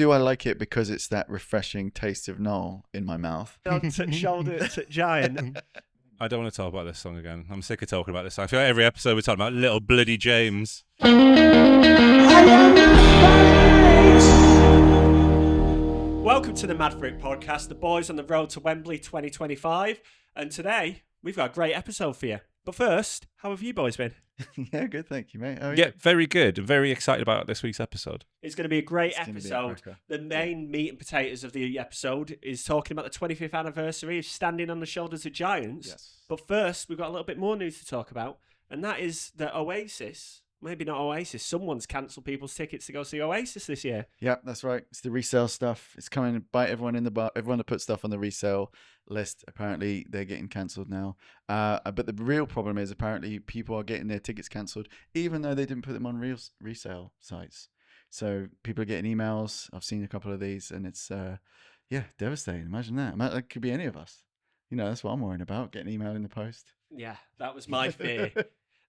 Do I like it because it's that refreshing taste of Noel in my mouth? Shoulder to giant. I don't want to talk about this song again. I'm sick of talking about this song. I feel like every episode we're talking about little bloody James. Welcome to the Mad For It podcast, the boys on the road to Wembley 2025. And today, we've got a great episode for you. But first, how have you boys been? Yeah, good, thank you, mate. Yeah, very good. I'm very excited about this week's episode. It's going to be a great It's gonna be a episode. cracker. The main meat and potatoes of the episode is talking about the 25th anniversary of Standing on the Shoulders of Giants. Yes. But first, we've got a little bit more news to talk about, and that is that Oasis, maybe not Oasis, someone's cancelled people's tickets to go see Oasis this year. Yeah, that's right. It's the resale stuff. It's coming to bite everyone in the butt. Everyone that puts stuff on the resale list, apparently they're getting cancelled now. But the real problem is apparently people are getting their tickets cancelled, even though they didn't put them on resale sites. So people are getting emails. I've seen a couple of these, and it's devastating. Imagine that. That could be any of us. You know, that's what I'm worrying about, getting email in the post. Yeah, that was my fear.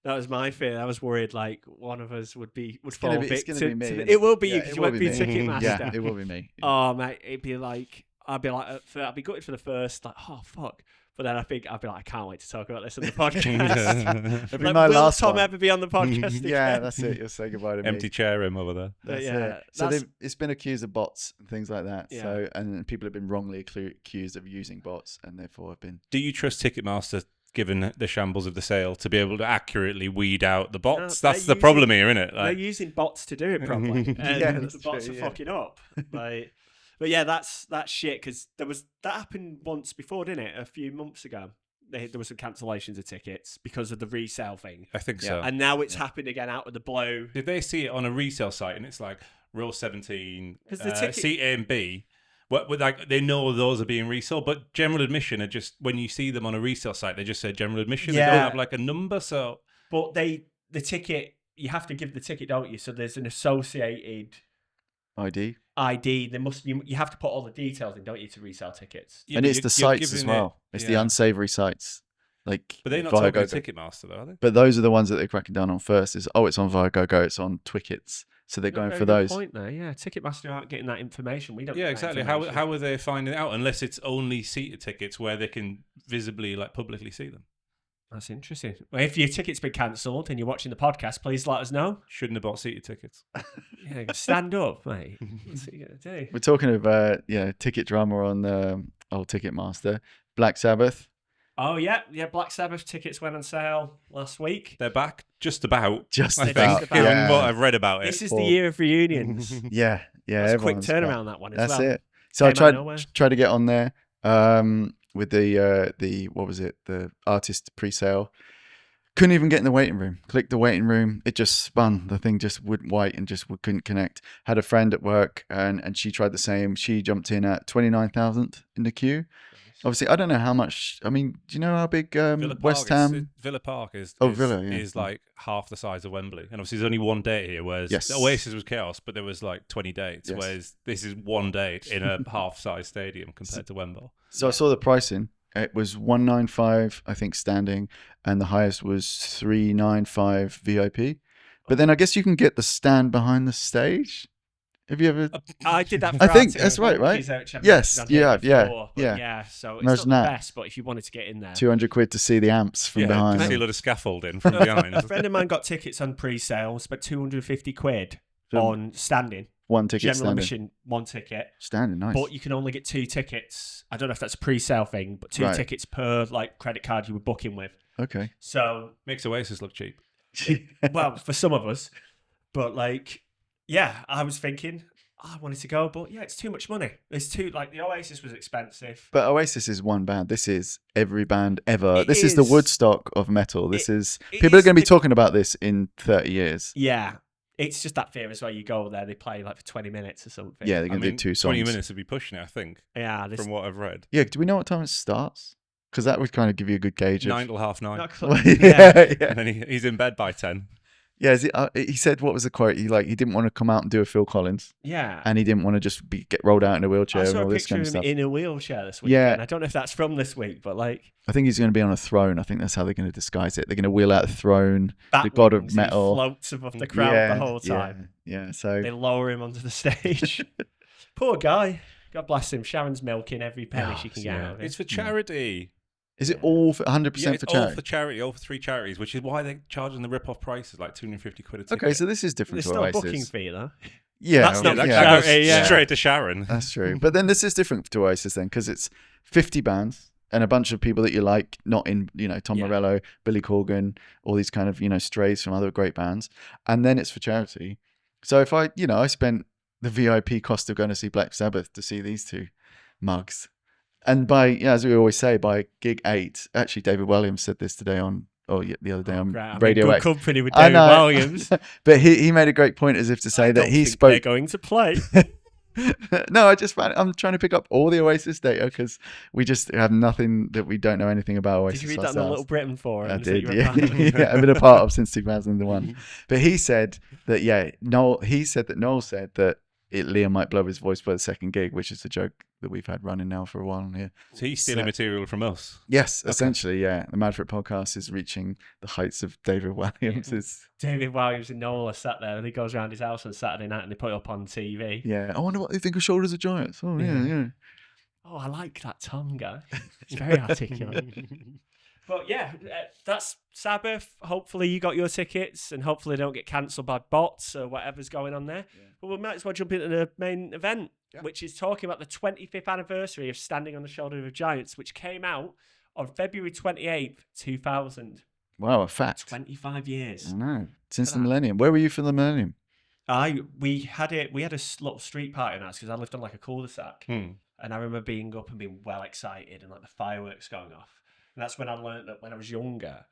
That was my fear. I was worried like one of us would fall It's victim gonna be me, to innit? it will be you Yeah, because it you will won't be be me. Ticketmaster. Yeah, it will be me. Oh mate, I'd be like I'd be gutted for the first like fuck. But then I think I'd be like, I can't wait to talk about this on the podcast. It'll be Like, my will last Tom one. ever be on the podcast again? Yeah, that's it. You'll say goodbye to me. Empty chair him over there. That's yeah, it. So that's- it's been accused of bots and things like that. Yeah. So and people have been wrongly accused of using bots, and therefore have been. Do you trust Ticketmaster, given the shambles of the sale, to be able to accurately weed out the bots? No, That's they're the problem here, isn't it? They're Like, using bots to do it properly, and Yeah, the that's bots true, are yeah. fucking up. Like, but yeah, that's shit because that happened once before, didn't it? A few months ago, there was some cancellations of tickets because of the resale thing, I think Yeah. so. and now it's happened again out of the blue. Did they see it on a resale site and it's like row 17, 'Cause the ticket- C, A, and B? Like they know those are being resold, but general admission are just when you see them on a resale site, they just say general admission. They Yeah. don't have like a number, so But the ticket, you have to give the ticket, don't you? So there's an associated ID. ID. You have to put all the details in, don't you, to resell tickets? Yeah, And but it's you're the sites as giving it- well. It's the yeah. unsavory sites. Like But they're not Viagogo. talking to Ticketmaster, though, are they? But those are the ones that they're cracking down on first. It's on Viagogo, it's on Twickets. So they're going Very for good those. point there. Yeah, Ticketmaster aren't getting that information. We don't. Yeah, get that exactly. information. How are they finding it out? Unless it's only seated tickets where they can visibly, like, publicly see them. That's interesting. Well, if your ticket's been cancelled and you're watching the podcast, please let us know. Shouldn't have bought seated tickets. Yeah, stand up, mate. What's he gonna do? We're talking about ticket drama on old Ticketmaster. Black Sabbath. Oh yeah. Black Sabbath tickets went on sale last week. They're back just about. Just I about. think, given Yeah. what I've read about it. This is the year of reunions. Yeah. That's a quick everyone's back. turnaround that one as That's well. it. So I Came out of nowhere. tried to get on there with the what was it, the artist pre-sale. Couldn't even get in the waiting room. Clicked the waiting room, it just spun. The thing just went white and just couldn't connect. Had a friend at work and she tried the same. She jumped in at 29,000 in the queue. Obviously, I don't know how much. I mean, do you know how big Villa West Park Ham? Villa Park is Villa, yeah. is like half the size of Wembley, and obviously there's only one day here. Whereas Yes. Oasis was chaos, but there was like 20 dates. Yes. Whereas this is one date in a half-size stadium compared to Wembley. So I saw the pricing. It was 195, I think, standing, and the highest was 395 VIP. But then I guess you can get the stand behind the stage. Have you ever? I did that. For I think Arctic that's right, Monkeys, right? which I've Yes, mentioned on here yeah. before, but Yeah. So it's Imagine not the that. best, but if you wanted to get in there, 200 quid to see the amps from Yeah, behind. to see a lot of scaffolding from behind. a friend of mine got tickets on pre-sale, spent 250 quid on standing. One ticket General standing. admission, one ticket. Standing, nice. But you can only get 2 tickets. I don't know if that's a pre-sale thing, but 2 Right. tickets per like credit card you were booking with. Okay. So, Makes Oasis look cheap. well, for some of us, but like, yeah, I was thinking I wanted to go, but yeah, it's too much money. It's too like the Oasis was expensive. But Oasis is one band. This is every band ever. It This is the is. Woodstock of metal. This is it people are is going to be the- talking about this in 30 years. Yeah, it's just that fear as well. You go there, they play like for 20 minutes or something. Yeah, they're I going to mean, do 2 songs. 20 minutes would be pushing it, I think, Yeah, this from what I've read. Yeah. Do we know what time it starts? Because that would kind of give you a good gauge. 9 till half 9. not Well, cl- yeah, yeah. And then he's in bed by 10. Yeah, he said, what was the quote? He didn't want to come out and do a Phil Collins, yeah. and he didn't want to just get rolled out in a wheelchair I and saw all a this picture kind of of him stuff. in a wheelchair this week. Yeah. I don't know if that's from this week, but like I think he's going to be on a throne. I think that's how they're going to disguise it. They're going to wheel out a throne, bat the god of wings, he metal. floats above the crowd Yeah, the whole time. Yeah. So They lower him onto the stage. Poor guy. God bless him. Sharon's milking every penny Oh, she can get out of it. It's for charity. Is it all for 100% Yeah, it's for all charity? for charity, all for 3 charities, which is why they're charging the rip-off prices, like 250 quid a ticket. Okay, so this is different There's to still a Oasis. booking fee, though. Yeah, That's not that for goes charity, yeah. straight to Sharon. That's true. But then this is different to Oasis then, because it's 50 bands and a bunch of people that you like, not in, Tom Yeah. Morello, Billy Corgan, all these kind of, strays from other great bands. And then it's for charity. So if I spent the VIP cost of going to see Black Sabbath to see these two mugs. And as we always say, by gig 8, actually David Williams said this today the other day on Radio good X. company with I David know. Williams. But he made a great point as if to say that he spoke. They're going to play. No, I just found I'm trying to pick up all the Oasis data because we just have nothing that we don't know anything about Oasis. Did you read that in the ourselves. Little Britain forum? I Is that did, you were yeah. part of? Yeah, I've been a part of since 2001. But he said that, Noel said that Liam might blow his voice by the second gig, which is a joke that we've had running now for a while on here. So he's stealing material from us. Yes, essentially, yeah. The Mad for It podcast is reaching the heights of David Williams'. David Williams and Noel are sat there and he goes around his house on Saturday night and they put it up on TV. Yeah, I wonder what they think of Shoulders of Giants. Oh, yeah. Oh, I like that tongue, guy. It's very articulate. But yeah, that's Sabbath. Hopefully you got your tickets and hopefully they don't get cancelled by bots or whatever's going on there. Yeah. But we might as well jump into the main event, which is talking about the 25th anniversary of Standing on the Shoulders of Giants, which came out on February 28th, 2000. Wow, a fact. 25 years. I know. Since the millennium. Where were you for the millennium? We had a little street party on us because I lived on like a cul-de-sac. And I remember being up and being well excited and like the fireworks going off. And that's when I learned that when I was younger,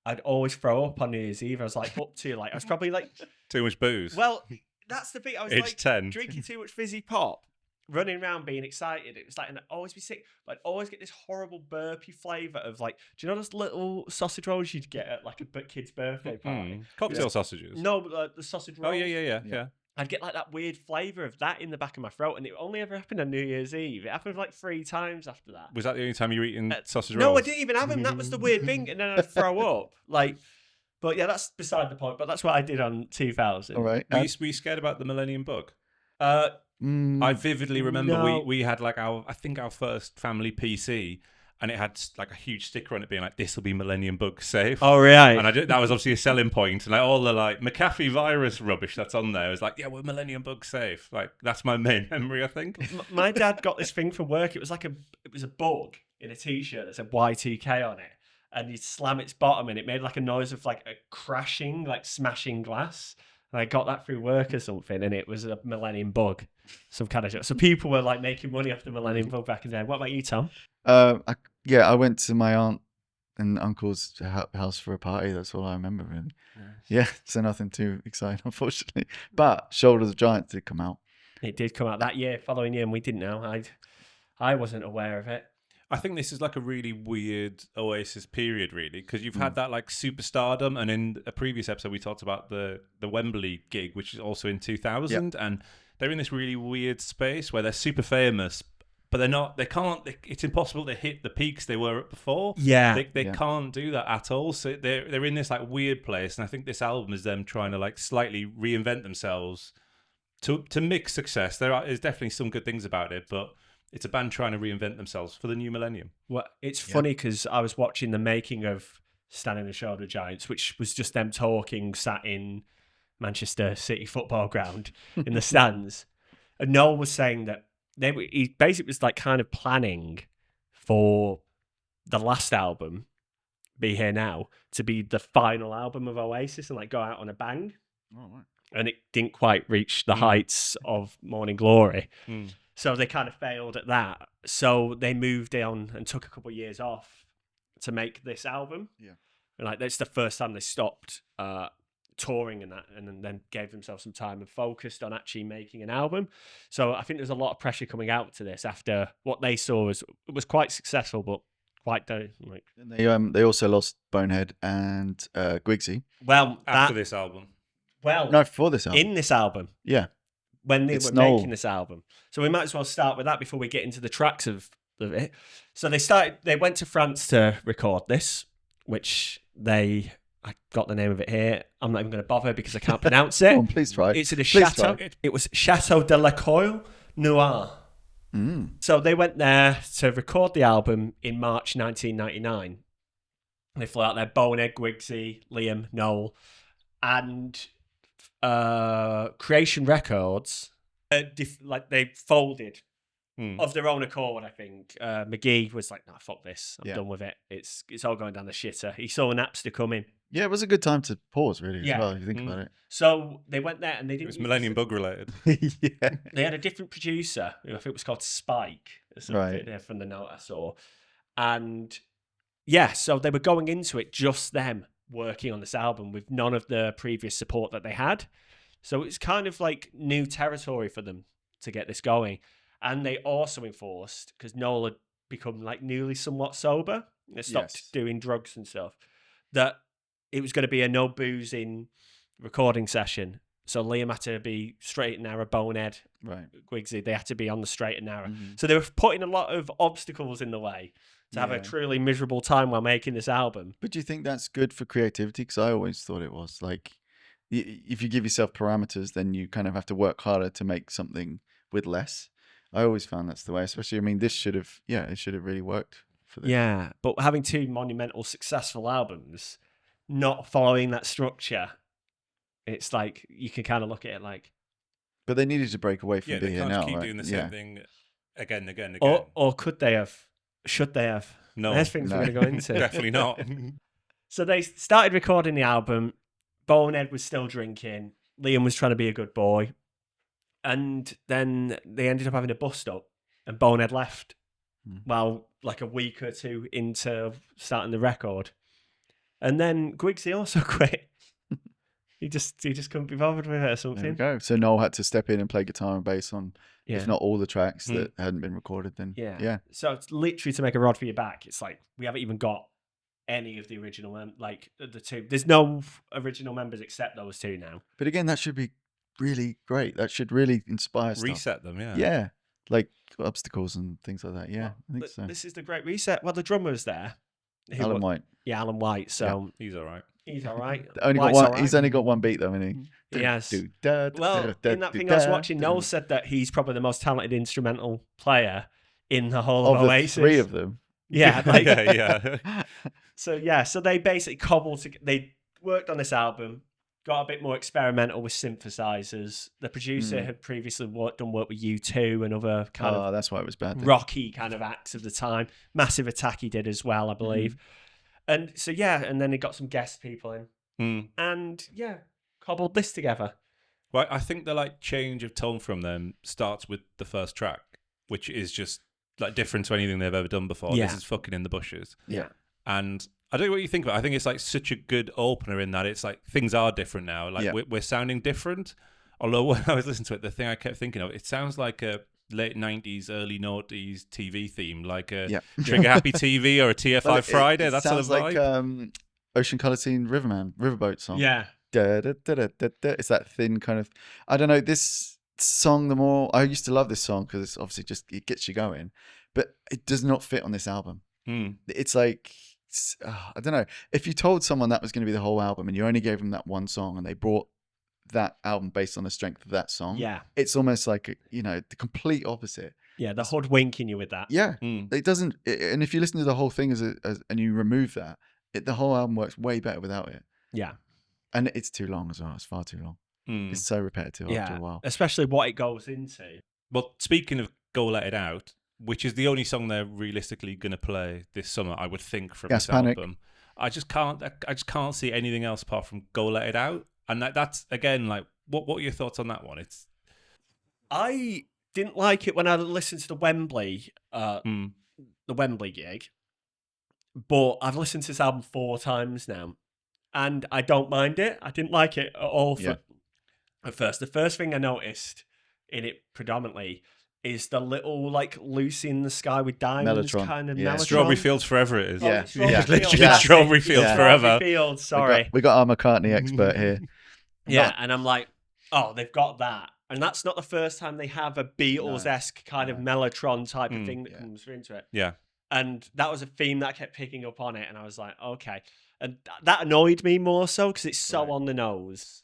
I'd always throw up on New Year's Eve. I was like I was probably like... Too much booze. Well, that's the thing. I was Age like 10. drinking too much fizzy pop, running around being excited. It was like, and I'd always be sick, but I'd always get this horrible burpy flavour of like, do you know those little sausage rolls you'd get at like a kid's birthday party? Cocktail sausages. No, but the sausage rolls. Oh, yeah. I'd get like that weird flavour of that in the back of my throat, and it only ever happened on New Year's Eve. It happened like 3 times after that. Was that the only time you were eating sausage rolls? No, I didn't even have them. That was the weird thing, and then I'd throw up. But yeah, that's beside the point. But that's what I did on 2000. All right. Were you scared about the Millennium Bug? I vividly remember No. we had like our first family PC, and it had like a huge sticker on it being like, "This will be Millennium Bug safe." Oh, right. And that was obviously a selling point, and like all the like McAfee virus rubbish that's on there was like, "Yeah, we're Millennium Bug safe." Like that's my main memory, I think. My dad got this thing from work. It was a bug in a t-shirt that said Y2K on it, and you'd slam its bottom, and it made like a noise of like a crashing, like smashing glass. And I got that through work or something, and it was a Millennium Bug, some kind of joke. So people were like making money off the Millennium Bug back in the day. What about you, Tom? I went to my aunt and uncle's house for a party. That's all I remember, really. Nice. Yeah, so nothing too exciting, unfortunately. But Shoulders of Giants did come out. It did come out that year, following year, and we didn't know. I wasn't aware of it. I think this is like a really weird Oasis period, really, because you've had that like superstardom, and in a previous episode we talked about the Wembley gig, which is also in 2000, and they're in this really weird space where they're super famous, but they're not. It's impossible to hit the peaks they were at before. Yeah, they can't do that at all. So they're in this like weird place, and I think this album is them trying to like slightly reinvent themselves to mix success. There is definitely some good things about it, but it's a band trying to reinvent themselves for the new millennium. Well, it's funny because I was watching the making of Standing on the Shoulder of Giants, which was just them talking, sat in Manchester City football ground in the stands. And Noel was saying that he basically was like kind of planning for the last album, Be Here Now, to be the final album of Oasis and like go out on a bang. Oh, right. And it didn't quite reach the heights of Morning Glory. Mm. So they kind of failed at that. So they moved on and took a couple of years off to make this album. Yeah. And like that's the first time they stopped touring and that, and then gave themselves some time and focused on actually making an album. So I think there's a lot of pressure coming out to this after what they saw was quite successful, but quite like. And they also lost Bonehead and Guigsy. Well, after this album. Well, no, for this album. In this album. Yeah. When they were making this album. So we might as well start with that before we get into the tracks of it. So they went to France to record this, which I got the name of it here. I'm not even going to bother because I can't pronounce it. Come on, please try. It's in a chateau. It was Chateau de la Coil, Noel. Mm. So they went there to record the album in March 1999. They flew out there, Bonehead, Guigsy, Liam, Noel, and Creation Records, they folded of their own accord, I think. McGee was like, "No, fuck this. I'm done with it. It's all going down the shitter." He saw Napster coming. Yeah, it was a good time to pause, really, as Yeah. well, if you think about it. So they went there and they didn't. It was Millennium Bug related. Yeah. They had a different producer, who I think was called Spike or something, Right. from the note I saw. And yeah, so they were going into it just them working on this album with none of the previous support that they had. So it's kind of like new territory for them to get this going. And they also enforced, because Noel had become like newly somewhat sober, they stopped doing drugs and stuff, that it was going to be a no boozing recording session. So Liam had to be straight and narrow, Bonehead, Right. Guigsy, they had to be on the straight and narrow. Mm-hmm. So they were putting a lot of obstacles in the way to have a truly miserable time while making this album. But do you think that's good for creativity? Because I always thought it was. Like, if you give yourself parameters, then you kind of have to work harder to make something with less. I always found that's the way, especially, I mean, this should have, it should have really worked for this. Yeah, but having two monumental, successful albums, not following that structure, it's like, you can kind of look at it like... But they needed to break away from Yeah, Be they Here can't Now, keep right? doing the same thing again. Or could they have? Should they have? No. There's things we're going to go into. Definitely not. So they started recording the album. Bonehead was still drinking. Liam was trying to be a good boy. And then they ended up having a bust up, and Bonehead left. Well, like a week or two into starting the record. And then Guigsy also quit. He just couldn't be bothered with it or There we something. go. So Noel had to step in and play guitar and bass on, if not all the tracks that hadn't been recorded, then yeah. So it's literally to make a rod for your back. It's like, we haven't even got any of the original, like the two. There's no original members except those two now. But again, that should be really great. That should really inspire stuff. Reset them, yeah. Yeah. Like obstacles and things like that. Yeah, I think so. This is the great reset. Well, the drummer's there. Alan White. Yeah, Alan White. So He's all right. he's all right. He's only got one beat though, isn't he? He has. Well, in that thing I was watching, Noel said that he's probably the most talented instrumental player in the whole of Oasis. The three of them. Yeah. Like, yeah. So they basically cobbled together. They worked on this album, got a bit more experimental with synthesizers. The producer had previously done work with U2 and other kind of that's why it was bad. Then. Rocky kind of acts of the time. Massive Attack he did as well, I believe. And so, and then they got some guest people in. And cobbled this together. Well, I think the like change of tone from them starts with the first track, which is just like different to anything they've ever done before. Yeah. This is Fucking in the Bushes. Yeah. And I don't know what you think about it. I think it's like such a good opener in that it's like things are different now. Like we're sounding different. Although when I was listening to it, the thing I kept thinking of, it sounds like a late 90s, early 90s TV theme, like a Trigger Happy TV or a TFI Friday. That's sounds sort of vibe. like Ocean Colour Scene Riverboat song. Yeah. Da, da, da, da, da, da. It's that thin kind of, I don't know, this song, the more, I used to love this song because it's obviously it gets you going, but it does not fit on this album. It's like, I don't know, if you told someone that was going to be the whole album and you only gave them that one song and they brought that album based on the strength of that song, it's almost like, the complete opposite. Yeah, the hoodwinking you with that. Yeah, it doesn't, and if you listen to the whole thing and you remove that, the whole album works way better without it. Yeah. And it's too long as well. It's far too long. It's so repetitive after a while. Especially what it goes into. Well, speaking of Go Let It Out, which is the only song they're realistically going to play this summer, I would think, from Gas this Panic. album. I just can't see anything else apart from Go Let It Out. And that's again, like, what are your thoughts on that one? I didn't like it when I listened to the Wembley gig, but I've listened to this album 4 times now, and I don't mind it. I didn't like it at all at first. The first thing I noticed in it predominantly is the little, like, Lucy in the Sky with Diamonds Mellotron. kind of Yeah. Mellotron. Strawberry Fields Forever it is. Yeah. Literally Yeah. Strawberry Fields Yeah. Forever. Strawberry Fields, sorry. We got our McCartney expert here. Yeah, and I'm like, oh, they've got that. And that's not the first time they have a Beatles-esque kind of Mellotron type of thing that comes into it. Yeah. And that was a theme that I kept picking up on it. And I was like, okay. And that annoyed me more so because it's so on the nose.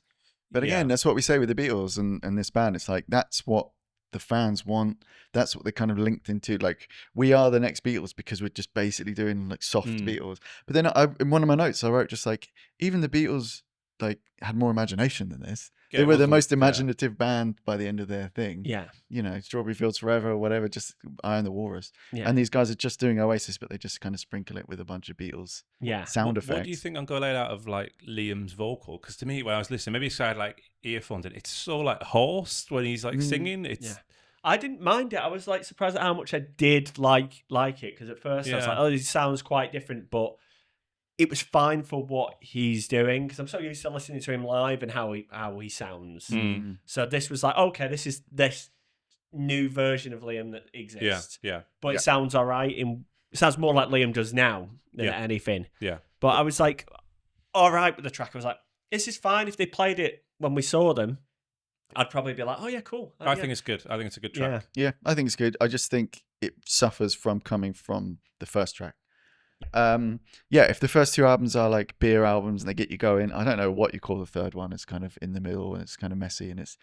But again, that's what we say with the Beatles and this band. It's like, that's what the fans want. That's what they kind of linked into. Like, we are the next Beatles because we're just basically doing like soft Beatles. But then in one of my notes, I wrote just like, even the Beatles like had more imagination than this. Yeah, they it were the wasn't- most imaginative band by the end of their thing. Yeah. You know, Strawberry Fields Forever or whatever, just Eye on the Walrus. Yeah. And these guys are just doing Oasis, but they just kind of sprinkle it with a bunch of Beatles Yeah. sound effects. What do you think on Go Lay It Out of like Liam's vocal? Because to me, when I was listening, maybe it's had like earphones in, it's so like hoarse when he's like singing. It's Yeah. I didn't mind it. I was like surprised at how much I did like it, because at first I was like, oh, this sounds quite different, but it was fine for what he's doing, because I'm so used to listening to him live and how he sounds. So this was like, okay, this is this new version of Liam that exists. Yeah. But it sounds all right. It sounds more like Liam does now than anything. Yeah. But I was like, all right with the track. I was like, this is fine. If they played it when we saw them, I'd probably be like, oh yeah, cool. I think it's good. I think it's a good track. Yeah, I think it's good. I just think it suffers from coming from the first track. If the first two albums are like beer albums and they get you going, I don't know what you call the third one. It's kind of in the middle and it's kind of messy, and it's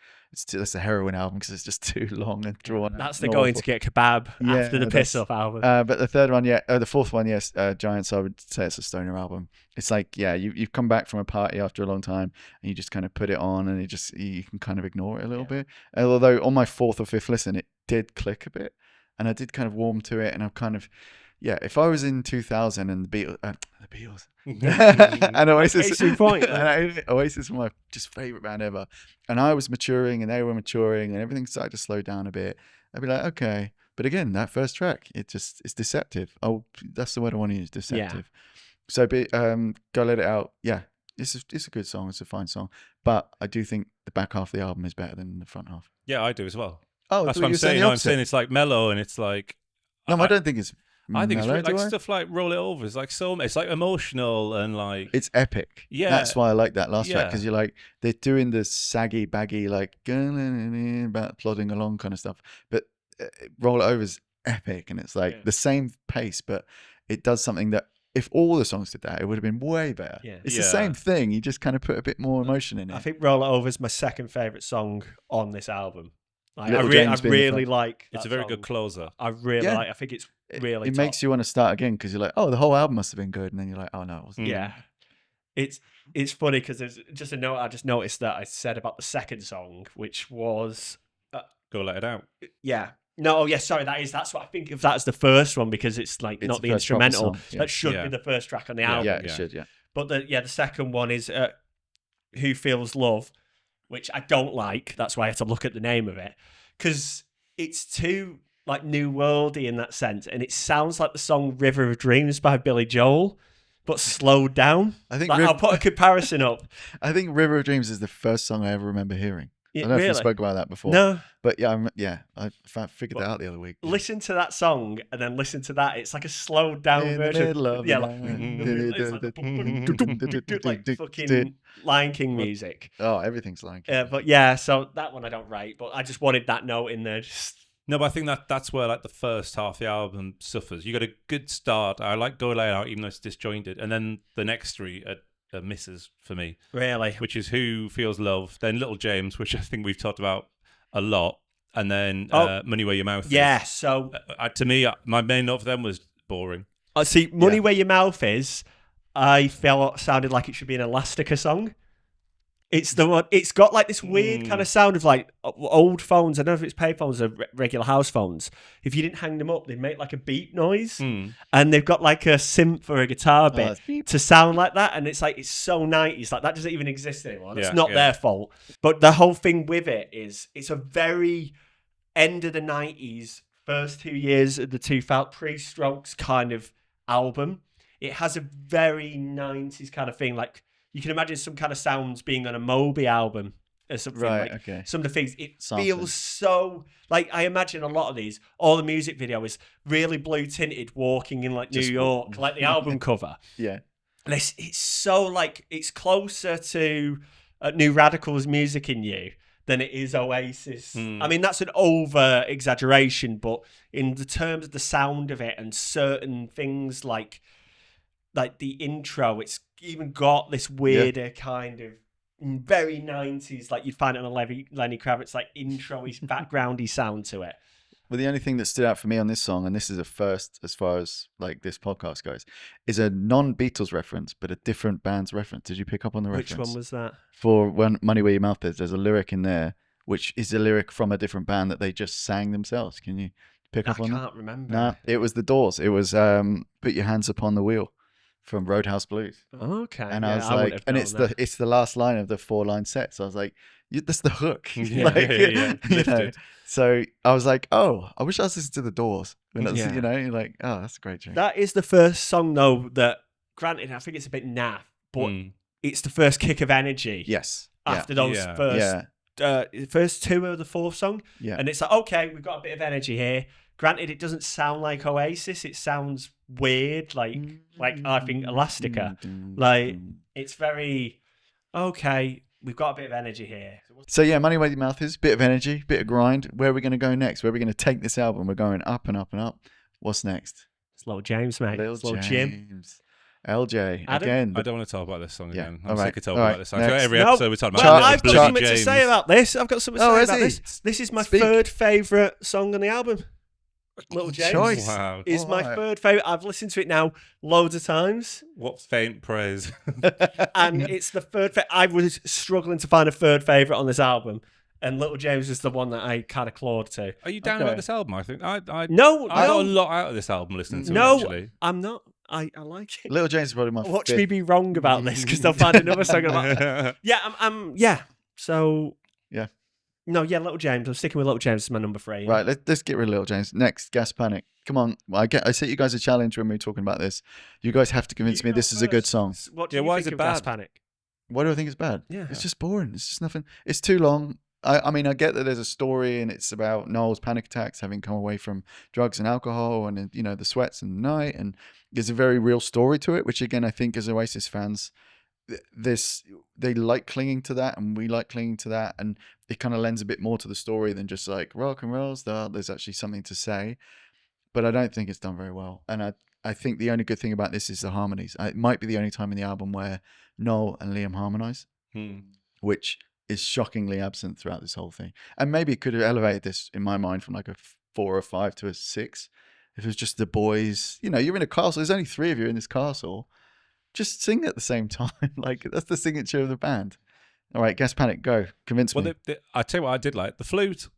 a heroin album because it's just too long and drawn. That's the going to get kebab after the piss off album. But the third one, the fourth one, Giants. I would say it's a stoner album. It's like, you've come back from a party after a long time and you just kind of put it on and you can kind of ignore it a little bit. Although on my fourth or fifth listen, it did click a bit, and I did kind of warm to it, and I've kind of. Yeah, if I was in 2000 and the Beatles, and Oasis, Oasis were my just favorite band ever, and I was maturing and they were maturing and everything started to slow down a bit, I'd be like, okay. But again, that first track, it's deceptive. Oh, that's the word I want to use, deceptive. So, Go Let It Out. Yeah, it's a good song. It's a fine song, but I do think the back half of the album is better than the front half. Yeah, I do as well. Oh, that's what I'm saying. I'm saying it's like mellow and it's like. No, I don't think it's. I think mellow, it's like stuff like Roll It Over. It's like it's like emotional and like it's epic. Yeah, that's why I like that last track, because you're like they're doing the saggy, baggy, like about plodding along kind of stuff. But Roll It Over is epic, and it's like the same pace, but it does something that if all the songs did that, it would have been way better. Yeah. It's the same thing. You just kind of put a bit more emotion in it. I think Roll It Over is my second favorite song on this album. Like, I James really like. It's a very good closer. I really like. I think it's really. It makes you want to start again because you're like, oh, the whole album must have been good, and then you're like, oh no, it wasn't. Yeah, it's funny because there's just a note I just noticed that I said about the second song, which was Go Let It Out. Yeah. No, sorry, that's what I think of that as the first one, because it's like not the instrumental. That should be the first track on the album. Yeah, it should. Yeah. But the second one is Who Feels Love, which I don't like. That's why I had to look at the name of it, because it's too like new worldy in that sense, and it sounds like the song River of Dreams by Billy Joel, but slowed down. I think I'll put a comparison up. I think River of Dreams is the first song I ever remember hearing. I don't know if you spoke about that before. No. But I figured that out the other week. Listen to that song and then listen to that. It's like a slowed down version. Like fucking Lion King music. Oh, everything's Lion King. But so that one I don't rate, but I just wanted that note in there. No, but I think that's where like the first half of the album suffers. You got a good start. I like Go Lay It Out, even though it's disjointed, and then the next three are misses for me. Really? Which is Who Feels Love, then Little James, which I think we've talked about a lot, and then Money Where Your Mouth Is. Yeah, so... to me, my main note for them was boring. See, Money Where Your Mouth Is, I felt sounded like it should be an Elastica song. It's the one. It's got like this weird kind of sound of like old phones. I don't know if it's payphones or regular house phones. If you didn't hang them up, they make like a beep noise, and they've got like a synth or a guitar bit to sound like that. And it's like it's so 90s. Like that doesn't even exist anymore. It's not their fault. But the whole thing with it is it's a very end of the 90s, first 2 years of the 2000 pre-Strokes kind of album. It has a very 90s kind of thing, like. You can imagine some kind of sounds being on a Moby album or something. Right, like okay. Some of the things, it feels so... Like, I imagine a lot of these, all the music video is really blue tinted, walking in, like, New York, like the album cover. Yeah. And it's so, like, it's closer to New Radical's Music in You than it is Oasis. I mean, that's an over-exaggeration, but in the terms of the sound of it and certain things like the intro, it's even got this weirder kind of very 90s, like you'd find it on a Lenny Kravitz, like intro-y, backgroundy sound to it. Well, the only thing that stood out for me on this song, and this is a first as far as like this podcast goes, is a non-Beatles reference, but a different band's reference. Did you pick up on the reference? Which one was that? For When Money Where Your Mouth Is, there's a lyric in there, which is a lyric from a different band that they just sang themselves. Can you pick up on that? I can't remember. Nah, it was the Doors. It was Put Your Hands Upon the Wheel from Roadhouse Blues. Okay. And I was like, and it's the last line of the 4-line set. So I was like, that's the hook. Yeah, Like, yeah. you know. Lifted. So I was like, oh, I wish I was listening to the Doors. When that's, Yeah. you know, you're like, oh, that's a great tune. That is the first song, though, that, granted, I think it's a bit naff, but it's the first kick of energy. Yes. After those first two of the fourth song. Yeah. And it's like, okay, we've got a bit of energy here. Granted, it doesn't sound like Oasis. It sounds weird, like I think Elastica. Like, it's very, okay, we've got a bit of energy here. So yeah, Money Where Your Mouth Is, bit of energy, bit of grind. Where are we going to go next? Where are we going to take this album? We're going up and up and up. What's next? It's Little James, mate. It's Little Jim. LJ, Adam? again. I don't want to talk about this song Yeah. again. All I'm right. sick of talking All about right. this song. Next. Every No. episode we're talking Well, about I've got Bloody something to James. say about this. I've got something to Oh, say is about he? this. This is my Speak. third favourite song on the album. Little James Choice. Wow. is my Alright. third favourite. I've listened to it now loads of times. What faint praise. And it's the third. I was struggling to find a third favorite on this album, and Little James is the one that I kind of clawed to. Are you down Okay. about this album? I think I No, got a no, lot out of this album listening to it, no, actually. I'm not. I like it. Little James is probably my Watch fifth. me be wrong about this because they'll find another song about. Yeah, I'm. Yeah. So. Yeah. No, yeah, Little James. I'm sticking with Little James as my number 3. Right, let's get rid of Little James. Next, Gas Panic. Come on. I set you guys a challenge when we were talking about this. You guys have to convince me this is a good song. What do Yeah, you why think is it of Gas bad? Panic? Why do I think it's bad? Yeah. It's just boring. It's just nothing. It's too long. I mean, I get that there's a story and it's about Noel's panic attacks, having come away from drugs and alcohol and, you know, the sweats and the night. And there's a very real story to it, which again, I think as Oasis fans, they like clinging to that and we like clinging to that. And it kind of lends a bit more to the story than just like rock and roll star. There's actually something to say, but I don't think it's done very well. And I think the only good thing about this is the harmonies. It might be the only time in the album where Noel and Liam harmonize, which is shockingly absent throughout this whole thing. And maybe it could have elevated this in my mind from like a 4 or 5 to a 6. If it was just the boys, you know, you're in a castle. There's only 3 of you in this castle. Just sing at the same time. Like, that's the signature of the band. All right, Gas Panic, go. Convince me. I tell you what I did like. The flute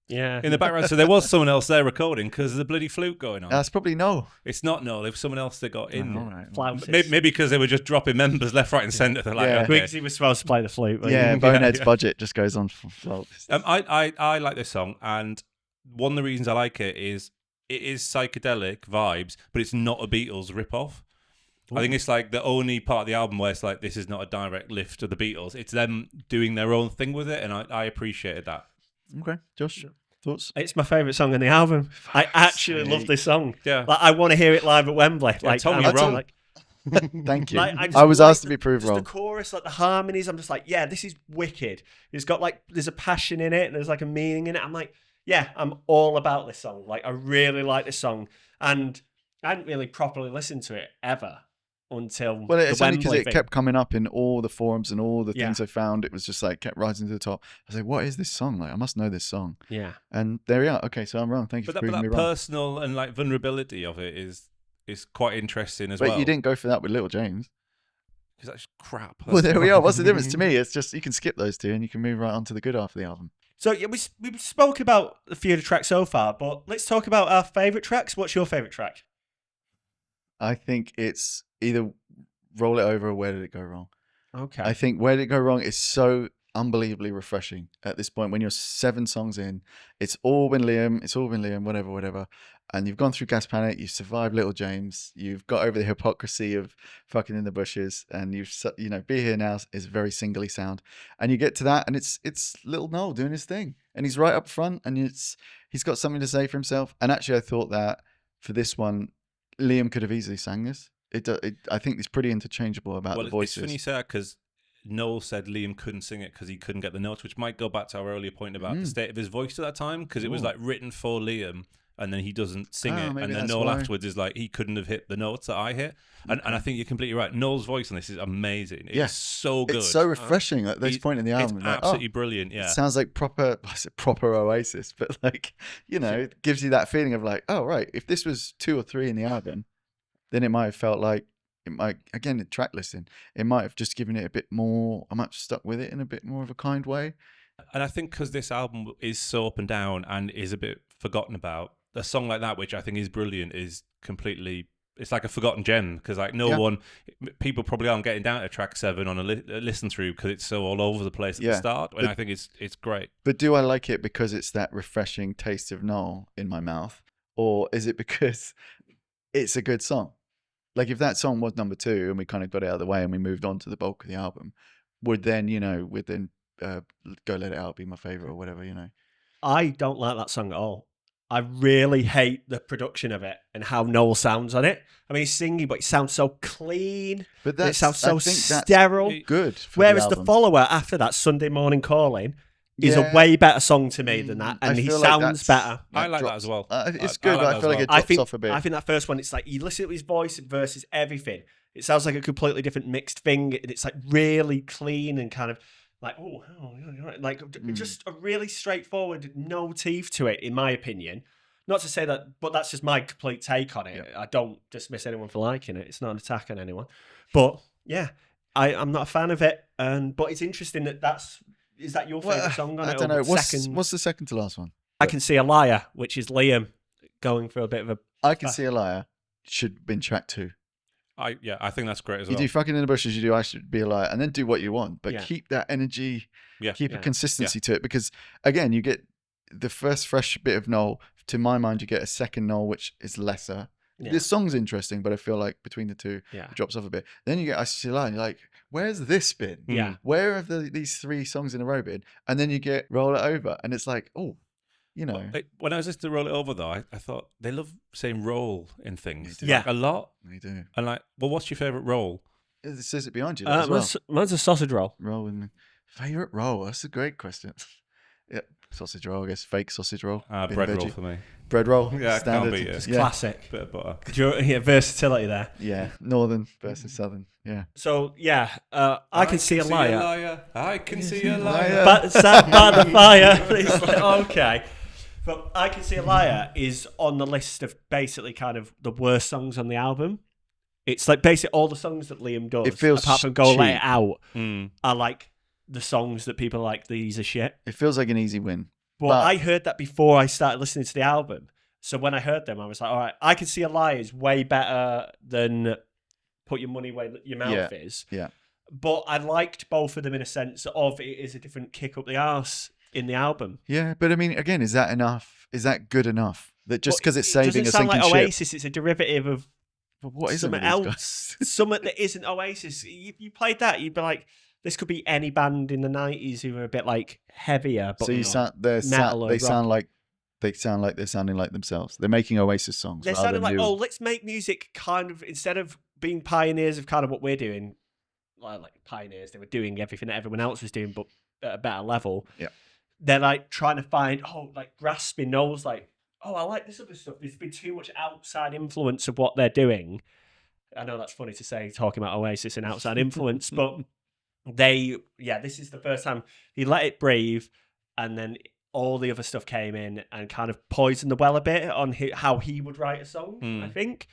Yeah. in the background. So there was someone else there recording because there's a bloody flute going on. That's probably no. It's not Noel. There was someone else that got in. All right. Flautist. Maybe because they were just dropping members left, right and centre. They're like, Yeah. okay. Guigsy was supposed to play the flute. wasn't Yeah, he? Bonehead's yeah. budget just goes on for flautists. I like this song, and one of the reasons I like it is psychedelic vibes, but it's not a Beatles rip-off. I think it's like the only part of the album where it's like, this is not a direct lift of the Beatles. It's them doing their own thing with it, and I appreciated that. Okay, Josh, thoughts? It's my favourite song on the album. I actually love this song. Yeah. Like, I want to hear it live at Wembley. Yeah, Like, tell me I'm you're wrong. like, Thank you. like, just I was like asked to be proved just wrong. the chorus, like the harmonies. I'm just like, yeah, this is wicked. It's got like, there's a passion in it, and there's like a meaning in it. I'm like, yeah, I'm all about this song. Like, I really like this song, and I hadn't really properly listened to it ever until Well, it's the only because Wembley it thing. kept coming up in all the forums and all the Yeah. things I found. It was just like kept rising to the top. I was like, what is this song? Like, I must know this song. Yeah. And there we are. Okay, so I'm wrong. Thank you But for that proving me wrong. personal and like vulnerability of it is quite interesting as But well. you didn't go for that with Little James. Because that's crap. Well, there we are. What's the difference to me? It's just you can skip those two and you can move right on to the good half of the album. So yeah, we spoke about a few of the tracks so far, but let's talk about our favourite tracks. What's your favourite track? I think it's either Roll It Over or Where Did It Go Wrong. Okay. I think Where Did It Go Wrong is so unbelievably refreshing at this point when you're 7 songs in. It's all been Liam, whatever. And you've gone through Gas Panic, you've survived Little James, you've got over the hypocrisy of fucking in the bushes, and Be Here Now is very singly sound. And you get to that, and it's little Noel doing his thing. And he's right up front, and he's got something to say for himself. And actually, I thought that for this one, Liam could have easily sang this. I think it's pretty interchangeable about the voices. It's funny you say that because Noel said Liam couldn't sing it because he couldn't get the notes, which might go back to our earlier point about the state of his voice at that time, because it was like written for Liam. and then he doesn't sing Oh, it, maybe and then that's Noel why. afterwards is like, he couldn't have hit the notes that I hit, and I think you're completely right. Noel's voice on this is amazing. It's Yeah. so good. It's so refreshing at this It's- point in the album. It's Like, absolutely brilliant. it Yeah, sounds like proper Oasis, but like, it gives you that feeling of like, oh right, if this was 2 or 3 in the album, then it might have felt like it might, again, the track listing, it might have just given it a bit more. I might have stuck with it in a bit more of a kind way. and I think because this album is so up and down and is a bit forgotten about, a song like that, which I think is brilliant, is completely. It's like a forgotten gem because like people probably aren't getting down to track 7 on a listen through because it's so all over the place at the start. And I think it's great. But do I like it because it's that refreshing taste of Noel in my mouth, or is it because it's a good song? Like if that song was number 2 and we kind of got it out of the way and we moved on to the bulk of the album, would then Go Let It Out be my favorite or whatever, I don't like that song at all. I really hate the production of it and how Noel sounds on it. I mean, he's singing, but it sounds so clean. But It sounds so I think that's sterile. good. For Whereas the the album. follower after that, Sunday Morning Calling, is Yeah. a way better song to me than that, I and he feel like sounds better. I like that drops- as well. It's I good, like but that I feel as like it well. drops off a bit. I think that first one, it's like you listen to his voice versus everything. It sounds like a completely different mixed thing, and it's like really clean and kind of like like just a really straightforward, no teeth to it, in my opinion. Not to say that, but that's just my complete take on it. I don't dismiss anyone for liking it. It's not an attack on anyone, but yeah, I'm not a fan of it. But it's interesting is that your favorite song on I it? don't or know. second? What's the second to last one? I Can See a Liar, which is Liam going for a bit of a. I Can See a Liar should have been track 2. I think that's great as You well. do Fucking in the Bushes, you do I Should Be a Liar, and then do what you want, but keep that energy, keep a consistency to it, because again, you get the first fresh bit of Noel. To my mind, you get a second Noel, which is lesser. Yeah. This song's interesting, but I feel like between the two, it drops off a bit. Then you get I Should See a Liar, and you're like, where's this been? Yeah. Where have these 3 songs in a row been? And then you get Roll It Over, and it's like, oh, When I was listening to Roll It Over, though, I thought they love saying roll in things. They do. Like, a lot. They do. And like, well, what's your favourite roll? It says it behind you as well. Mine's a sausage roll. Roll in favorite roll. That's a great question. Yeah, sausage roll. I guess fake sausage roll. Being Bread veggie. roll for me. Bread roll. Yeah, I can't standard. beat it. It's Yeah. classic. Bit of butter. Versatility there. Yeah, northern versus southern. Yeah. So yeah, I Can See a Liar. I can see a liar. But sat by the fire. It's like, okay. But I Can See a Liar is on the list of basically kind of the worst songs on the album. It's like basically all the songs that Liam does, It feels apart from Go Let It cheap. Out, Mm. are like the songs that people are like, these are shit. It feels like an easy win. But I heard that before I started listening to the album. So when I heard them, I was like, all right, I Can See a Liar is way better than Put Your Money Where Your Mouth Is. Yeah. But I liked both of them in a sense of it is a different kick up the arse in the album. Yeah, but I mean, again, is that enough? Is that good enough? That just because it's saving a doesn't sound sinking like ship. Oasis, it's a derivative of But what is it something with these else. guys? Something that isn't Oasis. If you played that, you'd be like, this could be any band in the 90s who were a bit like heavier. But So you sound they sound like they're sounding like themselves. They're making Oasis songs. they're rather sounding than like, new. oh, let's make music kind of, instead of being pioneers of kind of what we're doing, like pioneers, they were doing everything that everyone else was doing, but at a better level. Yeah. They're like trying to find, like grasping Noel's like, oh, I like this other stuff. There's been too much outside influence of what they're doing. I know that's funny to say, talking about Oasis and outside influence, but this is the first time he let it breathe, and then all the other stuff came in and kind of poisoned the well a bit on how he would write a song, I think.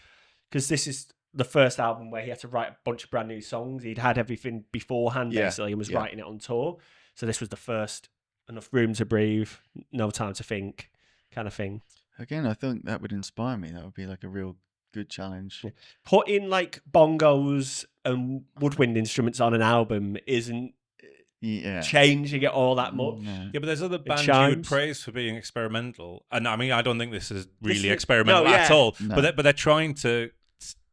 Because this is the first album where he had to write a bunch of brand new songs. He'd had everything beforehand, basically, and was writing it on tour. So this was the first enough room to breathe, no time to think kind of thing. Again, I think that would inspire me. That would be like a real good challenge. Putting like bongos and woodwind instruments on an album isn't changing it all that much. No. Yeah, but there's other bands you would chimes. praise for being experimental, and I mean, I don't think this is really experimental no, yeah. at all. No. But they're trying to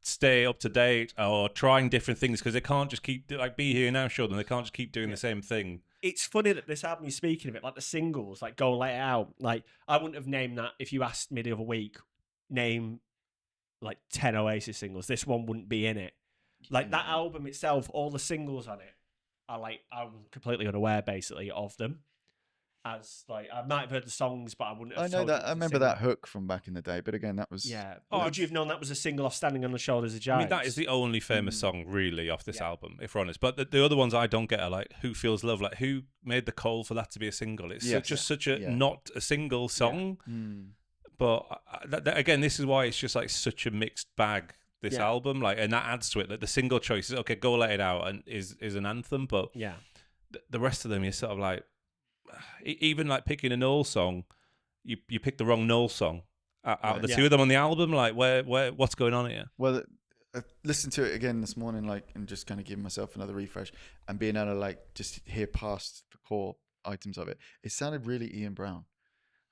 stay up to date or trying different things because they can't just keep like Be Here Now showed them they can't just keep doing the same thing. It's funny that this album, you're speaking of it, like the singles, like Go Let It Out. Like, I wouldn't have named that if you asked me the other week, name like 10 Oasis singles. This one wouldn't be in it. Like, that album itself, all the singles on it are like, I'm completely unaware, basically, of them. as like I might have heard the songs, but I wouldn't have. I know told that. you it I was a remember single. that hook from back in the day, but again, that was Yeah. Oh, Would you have known that was a single off Standing on the Shoulders of I Giants? mean, that is the only famous song really off this Yeah. album, if we're honest. But the other ones I don't get are like "Who Feels Love." Like, who made the call for that to be a single? It's Yes. such a Yeah. not a single song. Mm. But again, this is why it's just like such a mixed bag. This Yeah. album, like, and that adds to it. Like the single choice is okay, "Go Let It Out," and is an anthem. But Yeah. the rest of them, you're sort of like, even like picking a Noel song, you picked the wrong Noel song out of the Yeah. two of them on the album. Like, what's going on here? Well, I listened to it again this morning, like, and just kind of giving myself another refresh and being able to like just hear past the core items of it. It sounded really Ian Brown.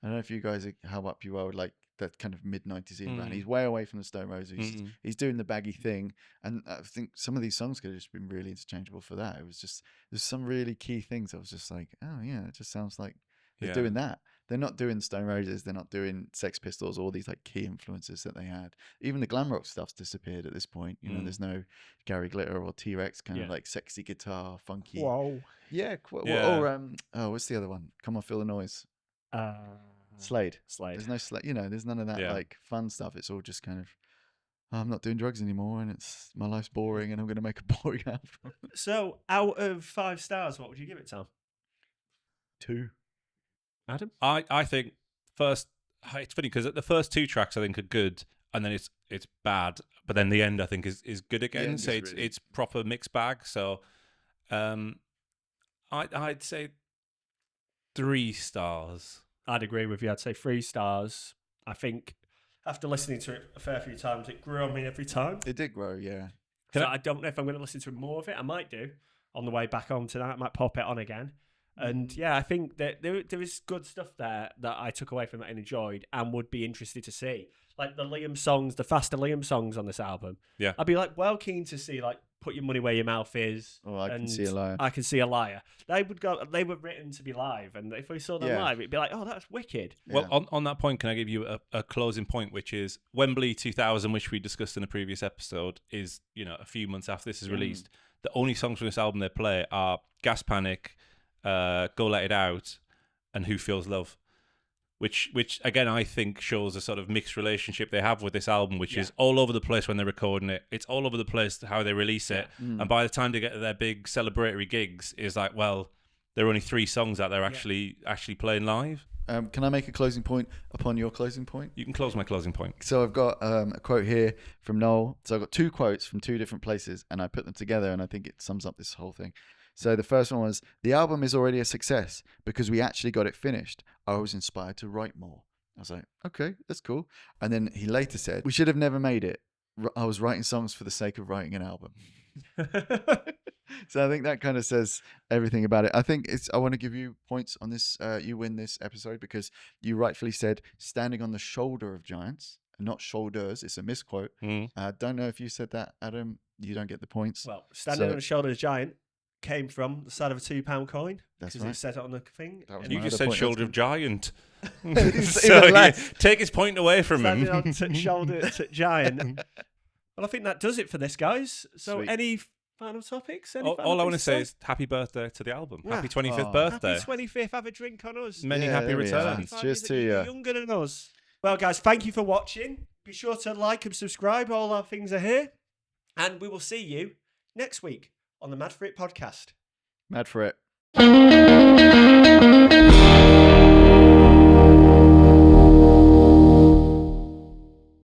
I don't know if you guys how up you are with like that kind of mid-90s Ian Brown. He's way away from the Stone Roses. He's doing the baggy thing, and I think some of these songs could have just been really interchangeable for that. It was just there's some really key things. I was just like, oh yeah, it just sounds like they're doing that. They're not doing Stone Roses. They're not doing Sex Pistols. All these like key influences that they had. Even the glam rock stuff's disappeared at this point. You know, there's no Gary Glitter or T-Rex kind of like sexy guitar, funky. Whoa. Yeah. Or what's the other one? Come on, Feel the Noise. Slade. There's no Slade. You know, there's none of that like fun stuff. It's all just kind of, oh, I'm not doing drugs anymore, and it's my life's boring, and I'm going to make a boring album. So, out of 5 stars, what would you give it, Tom? 2. Adam? I think first, it's funny because the first 2 tracks I think are good, and then it's bad, but then the end I think is good again. So it's proper mixed bag. So, I'd say 3 stars. I'd agree with you. I'd say 3 stars. I think after listening to it a fair few times, it grew on me every time. It did grow, yeah. So I don't know if I'm going to listen to more of it. I might do on the way back home tonight. I might pop it on again. And yeah, I think that there is good stuff there that I took away from it and enjoyed and would be interested to see. Like the Liam songs, the faster Liam songs on this album. Yeah. I'd be like well keen to see like Put Your Money Where Your Mouth Is. Oh, I Can and See a Liar. I Can See a Liar. They were written to be live, and if we saw them live, it'd be like, oh, that's wicked. Well, on that point, can I give you a closing point, which is Wembley 2000, which we discussed in a previous episode, is, you know, a few months after this is released. The only songs from this album they play are Gas Panic, Go Let It Out, and Who Feels Love. Which again, I think shows a sort of mixed relationship they have with this album, which is all over the place when they're recording it. It's all over the place how they release it. And by the time they get to their big celebratory gigs, is like, well, there are only 3 songs that they're actually playing live. Can I make a closing point upon your closing point? You can close my closing point. So I've got a quote here from Noel. So I've got 2 quotes from 2 different places, and I put them together, and I think it sums up this whole thing. So the first one was, the album is already a success because we actually got it finished. I was inspired to write more. I was like, okay, that's cool. And then he later said, we should have never made it. I was writing songs for the sake of writing an album. So I think that kind of says everything about it. I think I want to give you points on this. You win this episode because you rightfully said standing on the shoulder of giants, not shoulders. It's a misquote. I don't know if you said that, Adam. You don't get the points. Well, standing on the shoulder of a giant came from the side of a £2 coin. That's right. right. It said it on the thing. You just said shoulder of giant. So take his point away from him. Standing on shoulder to giant. Well, I think that does it for this, guys. So Sweet. Any final topics? All I want to say is happy birthday to the album. Yeah. Happy 25th birthday. Happy 25th. Have a drink on us. Many happy there we are. returns. Cheers to you. Younger than us. Well, guys, thank you for watching. Be sure to like and subscribe. All our things are here. And we will see you next week on the Mad For It podcast. Mad for it.